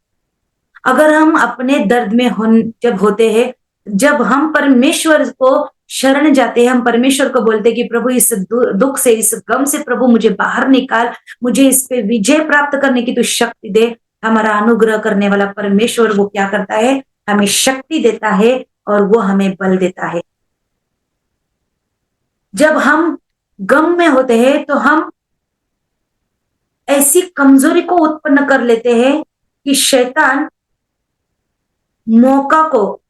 अगर हम अपने दर्द में जब होते हैं, जब हम परमेश्वर को शरण जाते हैं, हम परमेश्वर को बोलते हैं कि प्रभु इस दुख से, इस गम से प्रभु मुझे बाहर निकाल, मुझे इस पे विजय प्राप्त करने की तू शक्ति दे। हमारा अनुग्रह करने वाला परमेश्वर वो क्या करता है, हमें शक्ति देता है और वो हमें बल देता है। जब हम गम में होते हैं तो हम ऐसी कमजोरी को उत्पन्न कर लेते हैं कि शैतान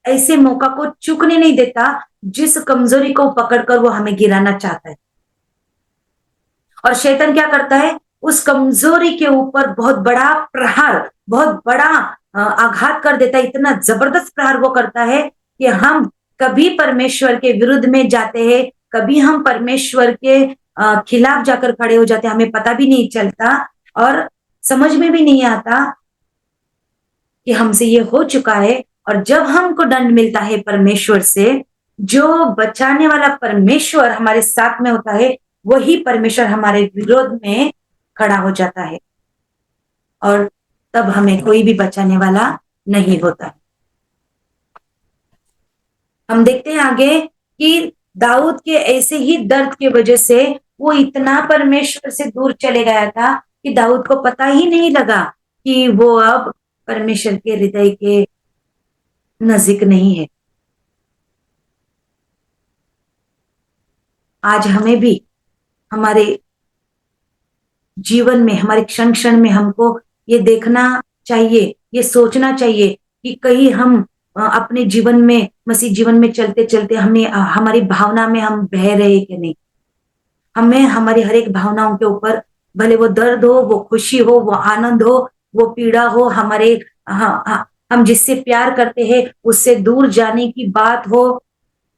ऐसे मौका को चूकने नहीं देता, जिस कमजोरी को पकड़कर वो हमें गिराना चाहता है। और शैतान क्या करता है, उस कमजोरी के ऊपर बहुत बड़ा प्रहार, बहुत बड़ा आघात कर देता है। इतना जबरदस्त प्रहार वो करता है कि हम कभी परमेश्वर के विरुद्ध में जाते हैं, कभी हम परमेश्वर के खिलाफ जाकर खड़े हो जाते हैं, हमें पता भी नहीं चलता और समझ में भी नहीं आता कि हमसे ये हो चुका है। और जब हमको दंड मिलता है परमेश्वर से, जो बचाने वाला परमेश्वर हमारे साथ में होता है, वही परमेश्वर हमारे विरोध में खड़ा हो जाता है और तब हमें कोई भी बचाने वाला नहीं होता। हम देखते हैं आगे कि दाऊद के ऐसे ही दर्द की वजह से वो इतना परमेश्वर से दूर चले गया था कि दाऊद को पता ही नहीं लगा कि वो अब परमेश्वर के हृदय के नजदीक नहीं है। आज हमें भी हमारे जीवन में, हमारे क्षण क्षण में हमको ये देखना चाहिए, ये सोचना चाहिए कि कहीं हम अपने जीवन में, मसीह जीवन में चलते चलते हमने हमारी भावना में हम बह रहे कि नहीं। हमें हमारी हर एक भावनाओं के ऊपर, भले वो दर्द हो, वो खुशी हो, वो आनंद हो, वो पीड़ा हो, हमारे हम जिससे प्यार करते हैं उससे दूर जाने की बात हो,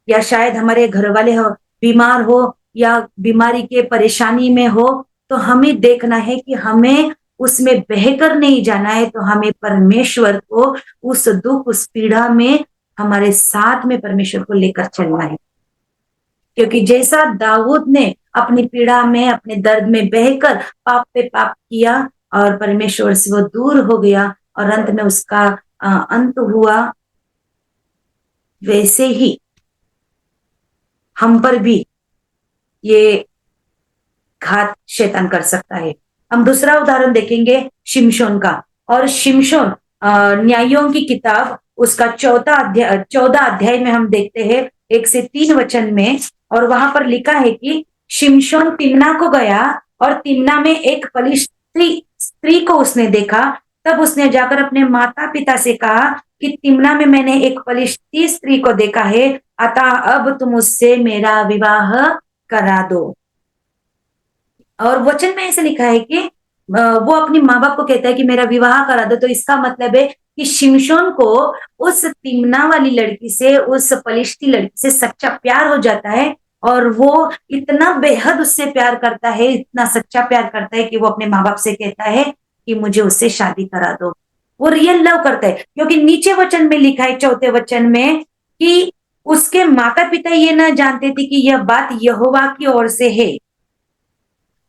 या शायद हमारे घर वाले बीमार हो या बीमारी के परेशानी में हो, तो हमें देखना है कि हमें उसमें बहकर नहीं जाना है। तो हमें परमेश्वर को उस दुख, उस पीड़ा में हमारे साथ में परमेश्वर को लेकर चलना है। क्योंकि जैसा दाऊद ने अपनी पीड़ा में, अपने दर्द में बहकर पाप पे पाप किया और परमेश्वर से वो दूर हो गया और अंत में उसका अंत हुआ, वैसे ही हम पर भी ये घात शैतान कर सकता है। हम दूसरा उदाहरण देखेंगे शिमशोन का। और शिमशोन न्यायों की किताब उसका 14 अध्याय में हम देखते हैं 1 से 3 वचन में, और वहां पर लिखा है कि शिमशोन तिम्ना को गया और तिम्ना में एक पलिश्ती स्त्री को उसने देखा। तब उसने जाकर अपने माता पिता से कहा कि तिम्ना में मैंने एक पलिश्ती स्त्री को देखा है, अतः अब तुम उससे मेरा विवाह करा दो। और वचन में ऐसे लिखा है कि वो अपनी माँ बाप को कहता है कि मेरा विवाह करा दो। तो इसका मतलब है कि शिमशोन को उस तिम्ना वाली लड़की से, उस पलिश्ती लड़की से सच्चा प्यार हो जाता है और वो इतना बेहद उससे प्यार करता है, इतना सच्चा प्यार करता है कि वो अपने माँ बाप से कहता है कि मुझे उससे शादी करा दो। वो रियल लव करता है, क्योंकि नीचे वचन में लिखा है 4 वचन में कि उसके माता पिता ये ना जानते थे कि यह बात यहोवा की ओर से है।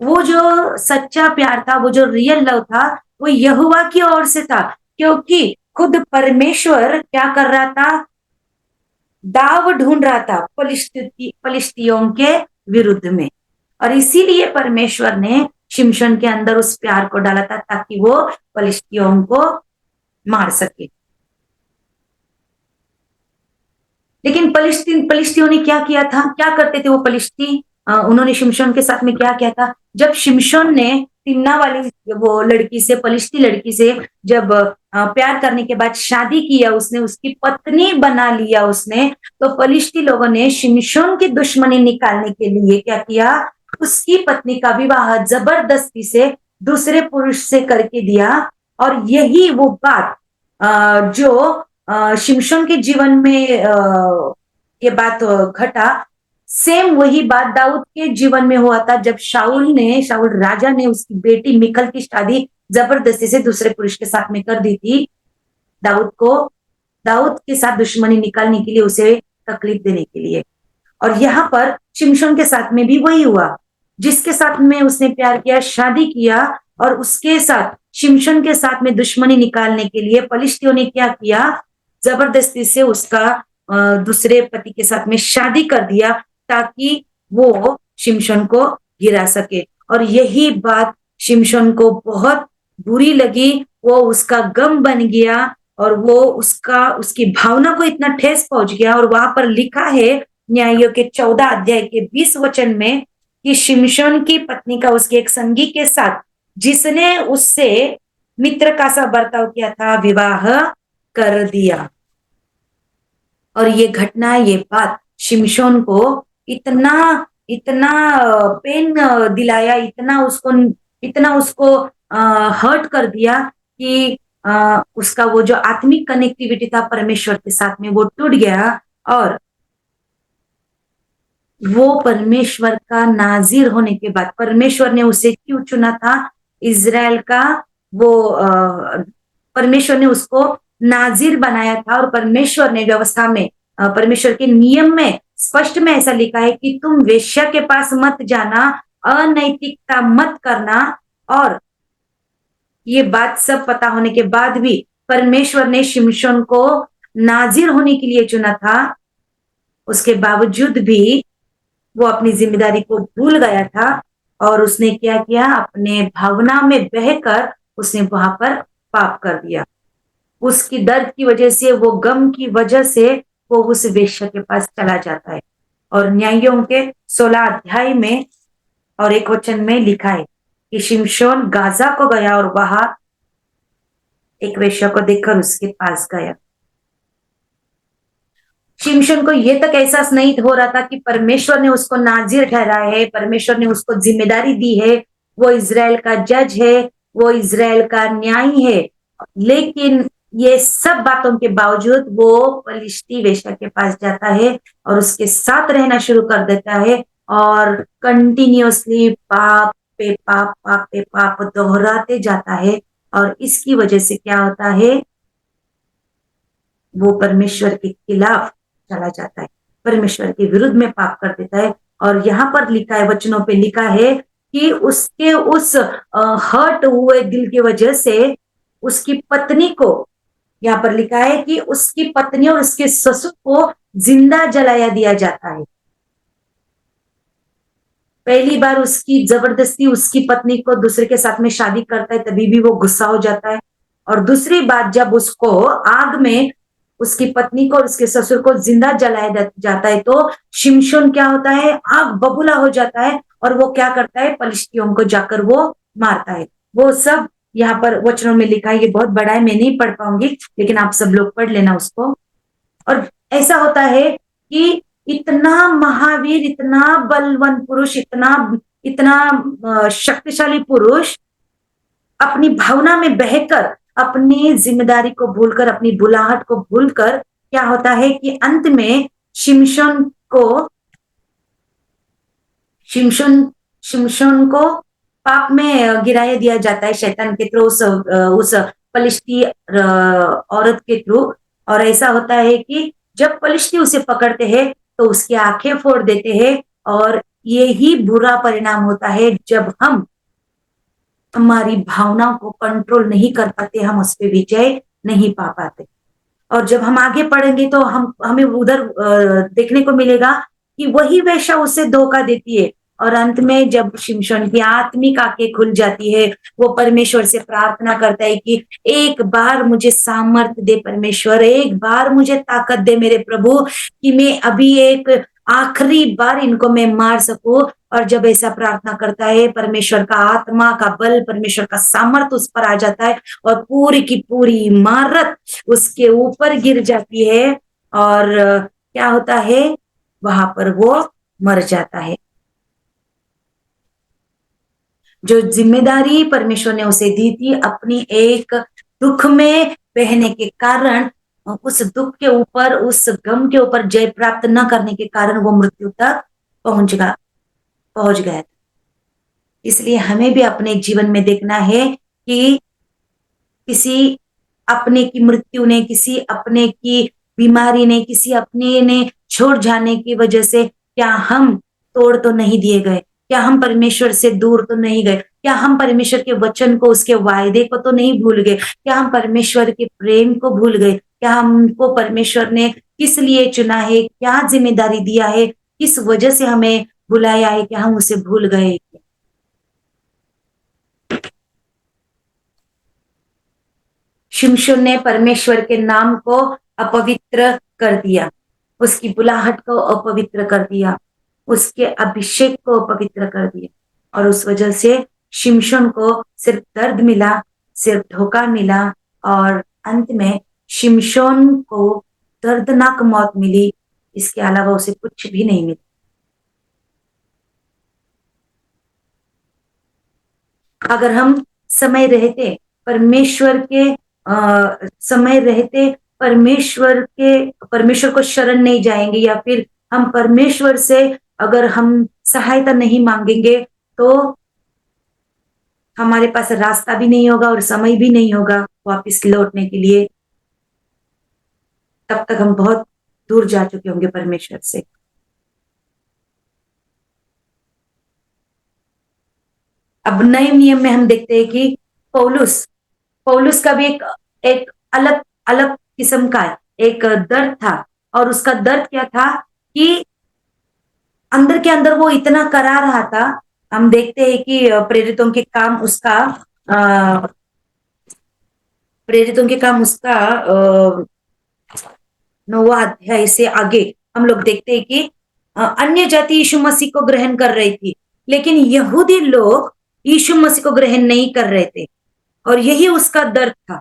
वो जो सच्चा प्यार था, वो जो रियल लव था, वो यहोवा की ओर से था, क्योंकि खुद परमेश्वर क्या कर रहा था, दाव ढूंढ रहा था पलिश्तियों के विरुद्ध में। और इसीलिए परमेश्वर ने शिमशोन के अंदर उस प्यार को डाला था ताकि वो पलिश्तियों को मार सके। लेकिन पलिश्तियों ने क्या किया था, क्या करते थे वो पलिश्ती, उन्होंने शिमशोन के साथ में क्या किया था। जब शिमशोन ने तिम्ना वाली वो लड़की से, पलिश्ती लड़की से जब प्यार करने के बाद शादी किया, उसने उसकी पत्नी बना लिया उसने, तो पलिश्ती लोगों ने शिमशोन की दुश्मनी निकालने के लिए क्या किया, उसकी पत्नी का विवाह जबरदस्ती से दूसरे पुरुष से करके दिया। और यही वो बात जो शिमशोन के जीवन में ये बात घटा, सेम वही बात दाऊद के जीवन में हुआ था जब शाऊल राजा ने उसकी बेटी मिकल की शादी जबरदस्ती से दूसरे पुरुष के साथ में कर दी थी। दाऊद के साथ दुश्मनी निकालने के लिए, उसे तकलीफ देने के लिए। और यहाँ पर शिमशोन के साथ में भी वही हुआ, जिसके साथ में उसने प्यार किया, शादी किया, और उसके साथ शिमशोन के साथ में दुश्मनी निकालने के लिए पलिश्तियों ने क्या किया, जबरदस्ती से उसका दूसरे पति के साथ में शादी कर दिया ताकि वो शिमशोन को गिरा सके। और यही बात शिमशोन को बहुत बुरी लगी, वो उसका गम बन गया और वो उसकी भावना को इतना ठेस पहुंच गया। और वहां पर लिखा है न्यायों के 14 अध्याय के 20 वचन में कि शिमशोन की पत्नी का उसके एक संगी के साथ जिसने उससे मित्र का सा बर्ताव किया था विवाह कर दिया। और ये घटना, ये बात शिमशोन को इतना इतना पेन दिलाया, इतना उसको हर्ट कर दिया कि उसका वो जो आत्मिक कनेक्टिविटी था परमेश्वर के साथ में वो टूट गया। और वो परमेश्वर का नाजिर होने के बाद, परमेश्वर ने उसे क्यों चुना था, इज़राइल का वो परमेश्वर ने उसको नाजिर बनाया था। और परमेश्वर ने व्यवस्था में, परमेश्वर के नियम में स्पष्ट में ऐसा लिखा है कि तुम वेश्या के पास मत जाना, अनैतिकता मत करना। और ये बात सब पता होने के बाद भी परमेश्वर ने शिमशोन को नाजिर होने के लिए चुना था। उसके बावजूद भी वो अपनी जिम्मेदारी को भूल गया था और उसने क्या किया, अपने भावना में बहकर उसने वहां पर पाप कर दिया। उसकी दर्द की वजह से, वो गम की वजह से वो उस वेश्या के पास चला जाता है। और न्यायों के 16 अध्याय में और 1 वचन में लिखा है कि शिमशोन गाजा को गया और वहां एक वेश्या को देखकर उसके पास गया। शिमशोन को ये तक एहसास नहीं हो रहा था कि परमेश्वर ने उसको नाजिर ठहराया है, परमेश्वर ने उसको जिम्मेदारी दी है, वो इज़राइल का जज है, वो इज़राइल का न्यायी है। लेकिन ये सब बातों के बावजूद वो पलिश्ती वेश्या के पास जाता है और उसके साथ रहना शुरू कर देता है और कंटिन्यूअसली पाप पे पाप, पाप पे पाप दोहराते जाता है। और इसकी वजह से क्या होता है, वो परमेश्वर के खिलाफ चला जाता है, परमेश्वर के विरुद्ध में पाप कर देता है। और यहाँ पर लिखा है, वचनों पे लिखा है कि उसके उस हर्ट हुए दिल की वजह से उसकी पत्नी को, यहाँ पर लिखा है कि उसकी पत्नी और उसके ससुर को जिंदा जलाया दिया जाता है। पहली बार उसकी जबरदस्ती उसकी पत्नी को दूसरे के साथ में शादी करता है, तभी भी वो गुस्सा हो जाता है। और दूसरी बात, जब उसको आग में उसकी पत्नी को और उसके ससुर को जिंदा जलाया जाता है तो शिमशोन क्या होता है, आग बबूला हो जाता है और वो क्या करता है, पलिश्तियों को जाकर वो मारता है। वो सब यहाँ पर वचनों में लिखा है, ये बहुत बड़ा है, मैं नहीं पढ़ पाऊंगी, लेकिन आप सब लोग पढ़ लेना उसको। और ऐसा होता है कि इतना महावीर, इतना बलवान पुरुष, इतना शक्तिशाली पुरुष अपनी भावना में बहकर, अपनी जिम्मेदारी को भूलकर, अपनी बुलाहट को भूलकर, क्या होता है कि अंत में शिमशोन को पाप में गिराया दिया जाता है शैतान के थ्रू, उस पलिश्ती औरत के थ्रू। और ऐसा होता है कि जब पलिश्ती उसे पकड़ते हैं तो उसकी आंखें फोड़ देते हैं। और यही बुरा परिणाम होता है जब हम हमारी भावनाओं को कंट्रोल नहीं कर पाते, हम उस पर विजय नहीं पा पाते। और जब हम आगे पढ़ेंगे तो हमें उधर देखने को मिलेगा कि वही वेश्या उसे धोखा देती है। और अंत में जब शिमशोन की आत्मिक आंखें खुल जाती है, वो परमेश्वर से प्रार्थना करता है कि एक बार मुझे सामर्थ्य दे परमेश्वर, एक बार मुझे ताकत दे मेरे प्रभु, कि मैं अभी एक आखिरी बार इनको मैं मार सकूं। और जब ऐसा प्रार्थना करता है, परमेश्वर का आत्मा का बल, परमेश्वर का सामर्थ्य उस पर आ जाता है और पूरी की पूरी इमारत उसके ऊपर गिर जाती है। और क्या होता है, वहां पर वो मर जाता है। जो जिम्मेदारी परमेश्वर ने उसे दी थी, अपनी एक दुख में बहने के कारण, उस दुख के ऊपर, उस गम के ऊपर जय प्राप्त न करने के कारण वो मृत्यु तक पहुंच गया। इसलिए हमें भी अपने जीवन में देखना है कि किसी अपने की मृत्यु ने, किसी अपने की बीमारी ने, किसी अपने ने छोड़ जाने की वजह से क्या हम तोड़ तो नहीं दिए गए, क्या हम परमेश्वर से दूर तो नहीं गए, क्या हम परमेश्वर के वचन को, उसके वायदे को तो नहीं भूल गए, क्या हम परमेश्वर के प्रेम को भूल गए। क्या हमको परमेश्वर ने किस लिए चुना है, क्या जिम्मेदारी दिया है, किस वजह से हमें बुलाया है, क्या हम उसे भूल गए? शिमशोन ने परमेश्वर के नाम को अपवित्र कर दिया, उसकी बुलाहट को अपवित्र कर दिया, उसके अभिषेक को अपवित्र कर दिया, और उस वजह से शिमशोन को सिर्फ दर्द मिला, सिर्फ धोखा मिला, और अंत में शिमशोन को दर्दनाक मौत मिली। इसके अलावा उसे कुछ भी नहीं मिला। अगर हम समय रहते परमेश्वर के समय रहते परमेश्वर को शरण नहीं जाएंगे, या फिर हम परमेश्वर से अगर हम सहायता नहीं मांगेंगे, तो हमारे पास रास्ता भी नहीं होगा और समय भी नहीं होगा वापस लौटने के लिए। तब तक हम बहुत दूर जा चुके होंगे परमेश्वर से। अब नए नियम में हम देखते हैं कि पौलुस का भी एक अलग अलग किस्म का एक दर्द था, और उसका दर्द क्या था कि अंदर के अंदर वो इतना करा रहा था। हम देखते हैं कि प्रेरितों के काम उसका 9वां अध्याय से आगे हम लोग देखते हैं कि अन्य जाति यीशु मसीह को ग्रहण कर रही थी, लेकिन यहूदी लोग यीशु मसीह को ग्रहण नहीं कर रहे थे, और यही उसका दर्द था।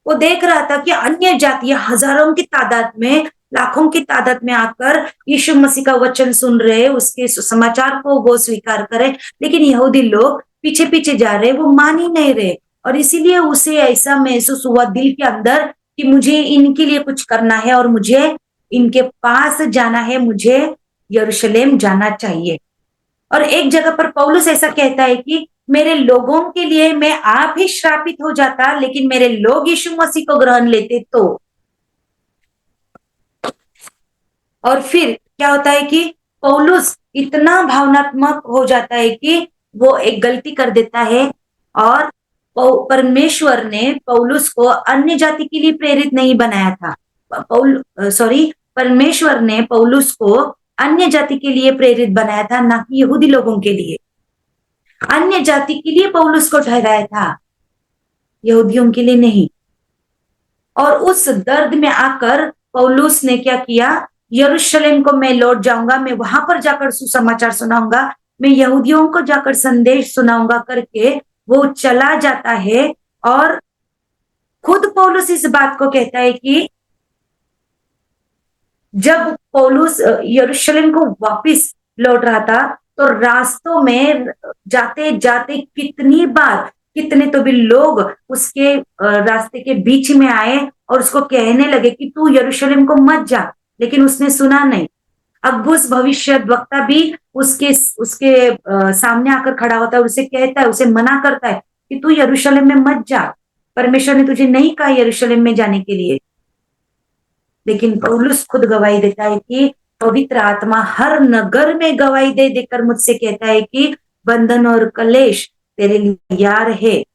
वो देख रहा था कि अन्य जातियां हजारों की तादाद में, लाखों की तादाद में आकर यीशु मसीह का वचन सुन रहे, उसके समाचार को वो स्वीकार करे, लेकिन यहूदी लोग पीछे पीछे जा रहे, वो मान ही नहीं रहे। और इसीलिए उसे ऐसा महसूस हुआ दिल के अंदर कि मुझे इनके लिए कुछ करना है और मुझे इनके पास जाना है, मुझे यरूशलेम जाना चाहिए। और एक जगह पर पौलुस ऐसा कहता है कि मेरे लोगों के लिए मैं आप ही श्रापित हो जाता, लेकिन मेरे लोग यीशु मसीह को ग्रहण लेते तो। और फिर क्या होता है कि पौलुस इतना भावनात्मक हो जाता है कि वो एक गलती कर देता है, और परमेश्वर ने पौलुस को अन्य जाति के लिए प्रेरित नहीं बनाया था। परमेश्वर ने पौलुस को अन्य जाति के लिए प्रेरित बनाया था, ना कि यहूदी लोगों के लिए। अन्य जाति के लिए पौलुस को ठहराया था, यहूदियों के लिए नहीं। और उस दर्द में आकर पौलुस ने क्या किया, यरूशलेम को मैं लौट जाऊंगा, मैं वहां पर जाकर सुसमाचार सुनाऊंगा, मैं यहूदियों को जाकर संदेश सुनाऊंगा करके वो चला जाता है। और खुद पौलुस इस बात को कहता है कि जब पौलुस यरूशलेम को वापस लौट रहा था, तो रास्तों में जाते जाते कितने तो भी लोग उसके रास्ते के बीच में आए और उसको कहने लगे कि तू यरूशलेम को मत जा, लेकिन उसने सुना नहीं। अगबुस भविष्यद्वक्ता भी उसके सामने आकर खड़ा होता है, उसे कहता है, उसे मना करता है कि तू यरूशलेम में मत जा, परमेश्वर ने तुझे नहीं कहा यरूशलेम में जाने के लिए। लेकिन पौलुस खुद गवाही देता है कि पवित्र आत्मा हर नगर में गवाही दे देकर मुझसे कहता है कि बंधन और कलेश तेरे लिए तैयार है।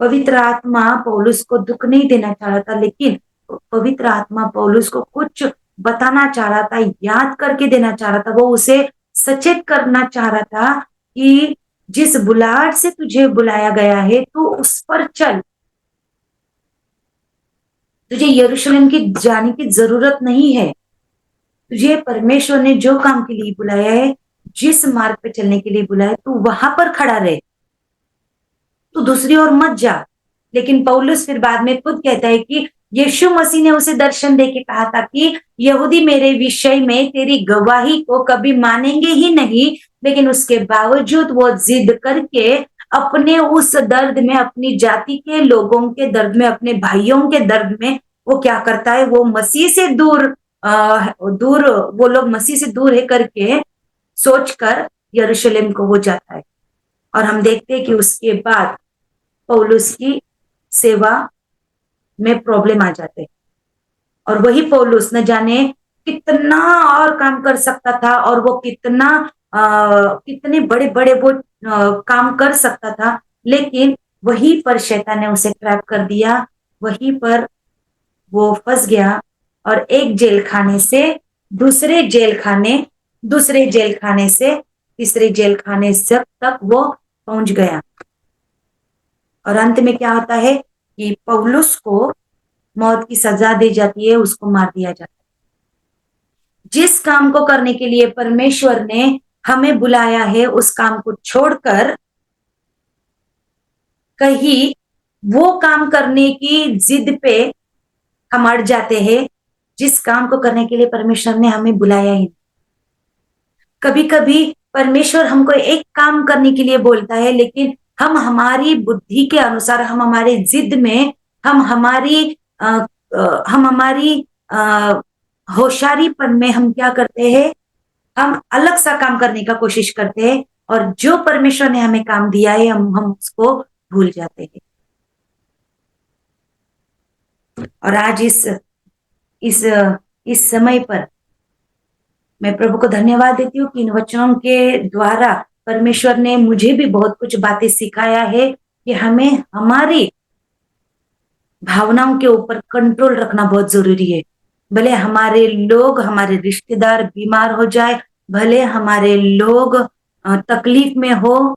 पवित्र आत्मा पौलुस को दुख नहीं देना चाह रहा था, लेकिन पवित्र आत्मा पौलुस को कुछ बताना चाह रहा था, याद करके देना चाह रहा था। वो उसे सचेत करना चाह रहा था कि जिस बुलाहट से तुझे बुलाया गया है तू उस पर चल, तुझे यरूशलेम की जाने की जरूरत नहीं है। तुझे परमेश्वर ने जो काम के लिए बुलाया है, जिस मार्ग पे चलने के लिए बुलाया, तू वहां पर खड़ा रहे, तू दूसरी ओर मत जा। लेकिन पौलुस फिर बाद में खुद कहता है कि यीशु मसीह ने उसे दर्शन देके कहा था कि यहूदी मेरे विषय में तेरी गवाही को कभी मानेंगे ही नहीं, लेकिन उसके बावजूद वो जिद करके अपने उस दर्द में, अपनी जाति के लोगों के दर्द में, अपने भाइयों के दर्द में वो क्या करता है, वो मसीह से वो लोग मसीह से दूर है करके सोचकर यरूशलेम को वो जाता है। और हम देखते हैं कि उसके बाद पौलुस की सेवा में प्रॉब्लम आ जाते, और वही पौलुस न जाने कितना और काम कर सकता था, और वो कितने बड़े बड़े वो काम कर सकता था, लेकिन वहीं पर शैतान ने उसे ट्रैप कर दिया। वहीं पर वो फंस गया और एक जेल खाने से दूसरे जेल खाने से तीसरे जेल खाने तक वो पहुंच गया। और अंत में क्या होता है कि पौलुस को मौत की सजा दी जाती है, उसको मार दिया जाता है। जिस काम को करने के लिए परमेश्वर ने हमें बुलाया है उस काम को छोड़कर कहीं वो काम करने की जिद पे हम अड़ जाते हैं जिस काम को करने के लिए परमेश्वर ने हमें बुलाया ही। कभी कभी परमेश्वर हमको एक काम करने के लिए बोलता है, लेकिन हम हमारी बुद्धि के अनुसार, हम हमारे जिद में, हम हमारी होशियारीपन में हम क्या करते हैं, हम अलग सा काम करने का कोशिश करते हैं और जो परमेश्वर ने हमें काम दिया है हम उसको भूल जाते हैं। और आज इस समय पर मैं प्रभु को धन्यवाद देती हूँ कि इन वचनों के द्वारा परमेश्वर ने मुझे भी बहुत कुछ बातें सिखाया है कि हमें हमारी भावनाओं के ऊपर कंट्रोल रखना बहुत जरूरी है। भले हमारे लोग, हमारे रिश्तेदार बीमार हो जाए, भले हमारे लोग तकलीफ में हो,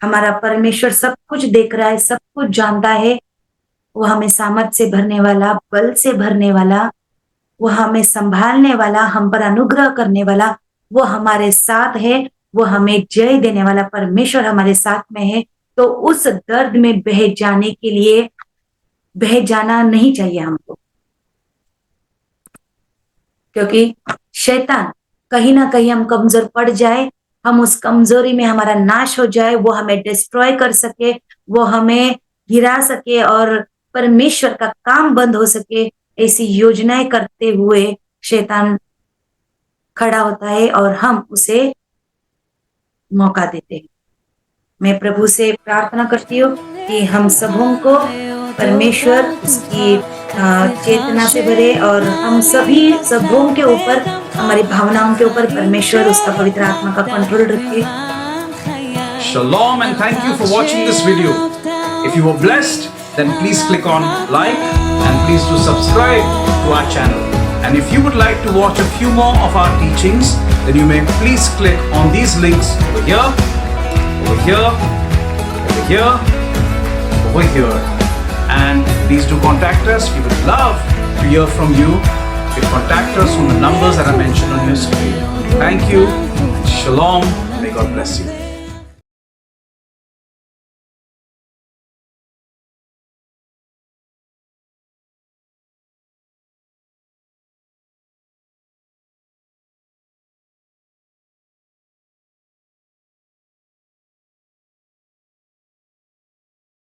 हमारा परमेश्वर सब कुछ देख रहा है, सब कुछ जानता है। वो हमें सामर्थ से भरने वाला, बल से भरने वाला, वो हमें संभालने वाला, हम पर अनुग्रह करने वाला, वो हमारे साथ है, वो हमें जय देने वाला परमेश्वर हमारे साथ में है। तो उस दर्द में बह जाना नहीं चाहिए हमको, क्योंकि शैतान कहीं ना कहीं हम कमजोर पड़ जाए, हम उस कमजोरी में हमारा नाश हो जाए, वो हमें डिस्ट्रॉय कर सके, वो हमें गिरा सके और परमेश्वर का काम बंद हो सके, ऐसी योजनाएं करते हुए शैतान खड़ा होता है और हम उसे मौका देते हैं। मैं प्रभु से प्रार्थना करती हूँ कि हम सबों को परमेश्वर उसकी चेतना से भरे और हम सबों के ऊपर, हमारी भावनाओं के ऊपर परमेश्वर उसका पवित्र आत्मा का कंट्रोल रखे। Shalom and thank you for watching this video. If you were blessed, then please click on like and please do subscribe to our channel. And if you would like to watch a few more of our teachings, then you may please click on these links over here, over here, over here, over here. And please do contact us. We would love to hear from you. You can contact us on the numbers that are mentioned on your screen. Thank you. Shalom. May God bless you.